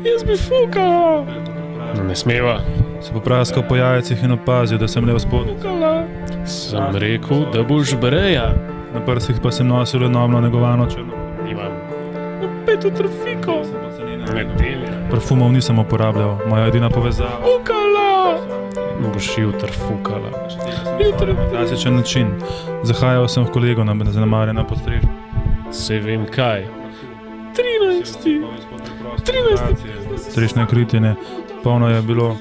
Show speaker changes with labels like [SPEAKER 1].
[SPEAKER 1] Jaz bi fukala. Ne smeva.
[SPEAKER 2] Se popraskal po jajcih in opazil, da sem le v spodnjici.
[SPEAKER 1] Fukala. Sem rekel, da boš breja.
[SPEAKER 2] Na prsih pa sem nosil enormno negovano črno.
[SPEAKER 1] Imam. Opet v trafiko. Nedelja.
[SPEAKER 2] Parfumov nisem uporabljal, moja edina povezava.
[SPEAKER 1] Fukala. Boš jutr fukala.
[SPEAKER 2] Klasičen način. Zahajal sem v kolego na zanemarjena podstrežja.
[SPEAKER 1] Se vem kaj. 13.
[SPEAKER 2] Strešne kritine, polno je bilo.